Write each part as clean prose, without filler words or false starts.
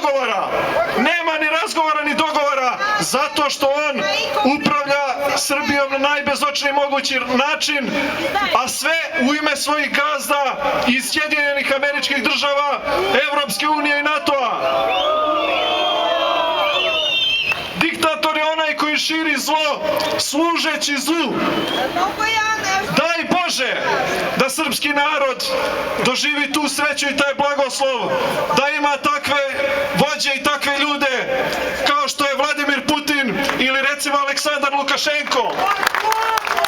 dogovora. Nema ni razgovora ni dogovora zato što on upravlja Srbijom na najbezočniji mogući način, a sve u ime svojih gazda iz Sjedinjenih Američkih Država, Evropske unije i NATO-a. Diktator je onaj koji širi zlo služeći zlu. Daj Bože da srpski narod doživi tu sreću i taj blagoslov, da ima takve vođe i takve ljude kao što je Vladimir Putin ili recimo Aleksandar Lukašenko,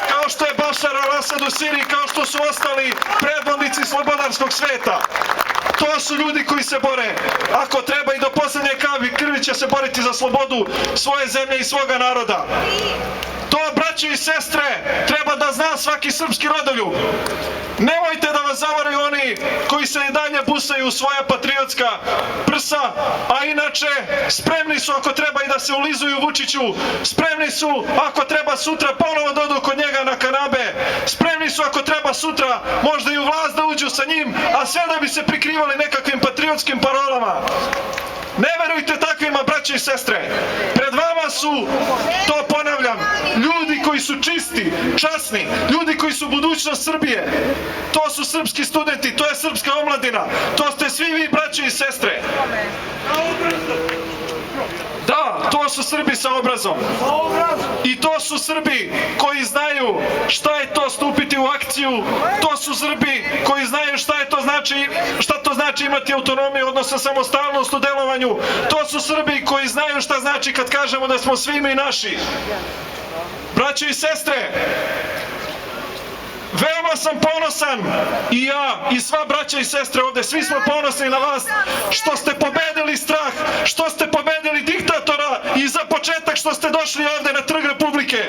kao što je Bašar al-Asad u Siriji, kao što su ostali predvodnici slobodarskog sveta. To su ljudi koji se bore. Ako treba i do poslednje kapi krvi će se boriti za slobodu svoje zemlje i svoga naroda. To, braćo i sestre, treba da zna svaki srpski rodoljub. Nemojte da vas zavaraju oni koji se i dalje busaju u svoja patriotska prsa, a inače spremni su ako treba i da se ulizuju Vučiću, spremni su ako treba sutra ponovo da odu kod njega na kanabe, spremni su ako treba sutra možda i u vlast da uđu sa njim, a sve da bi se prikrivali nekakvim patriotskim parolama. Ne verujte takvima, braće i sestre. Pred vama su, to ponavljam, ljudi koji su čisti, časni, ljudi koji su budućnost Srbije. To su srpski studenti, to je srpska omladina, to ste svi vi, braće i sestre. Da, to su Srbi sa obrazom. I to su Srbi koji znaju šta je to stupiti u akciju. To su Srbi koji znaju šta to znači imati autonomiju, odnosno samostalnost u delovanju. To su Srbi koji znaju šta znači kad kažemo da smo svi mi naši. Braćo i sestre, veoma sam ponosan i ja i sva braća i sestre ovde, svi smo ponosni na vas što ste pobedili strah, što ste pobedili diktatora i za početak što ste došli ovde na Trg Republike.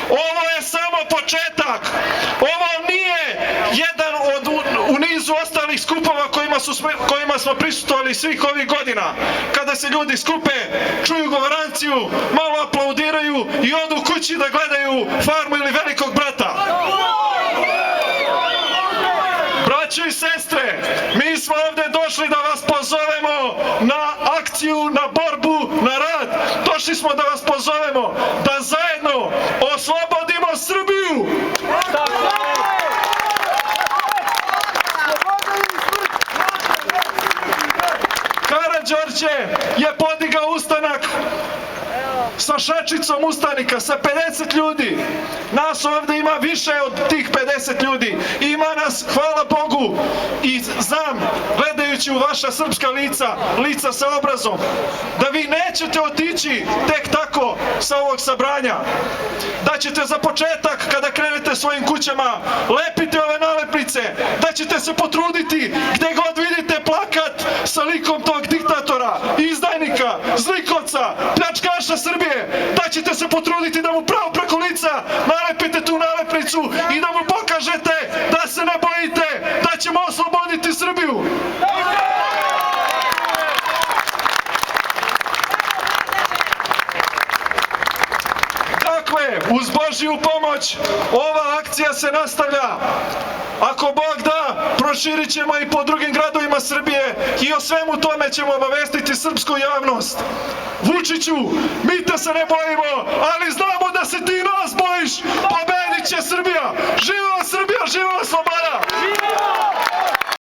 Ovo je samo početak. Ovo nije jedan u nizu ostalih skupova kojima smo prisustvovali svih ovih godina. Kada se ljudi skupe, čuju govoranciju, malo aplaudiraju i odu kući da gledaju Farmu ili Velikog brata. Braćo i sestre, mi smo ovde došli da vas pozovemo na akciju, na borbu, na rad. Došli smo da vas pozovemo da zajedno oslobodimo Srbiju. Karađorđe je podigao ustanak sa šačicom ustanika, sa 50 ljudi. Nas ovde ima više od tih 50 ljudi. Ima nas, hvala Bogu, i znam, gledajući u vaša srpska lica, lica sa obrazom, da vi nećete otići tek tako sa ovog sabranja. Da ćete za početak, kada krenete svojim kućama, lepite ove nalepnice, da ćete se potruditi gde god vidite plakat sa likom tog diktatora, izdajnika, zlikovca, pljačkaša Srbije, da ćete se potruditi da mu pravo preko lica nalepite tu nalepnicu i da mu pokažete da se ne bojite, da ćemo osloboditi Srbiju. Dakle, uz Božju pomoć ova akcija se nastavlja. Ako Bog da, proširit ćemo i po drugim gradovima Srbije i o svemu tome ćemo obavestiti srpsku javnost. Vučiću, mi te se ne bojimo, ali znamo da se ti nas bojiš. Pobedit će Srbija! Živela Srbija, živela sloboda!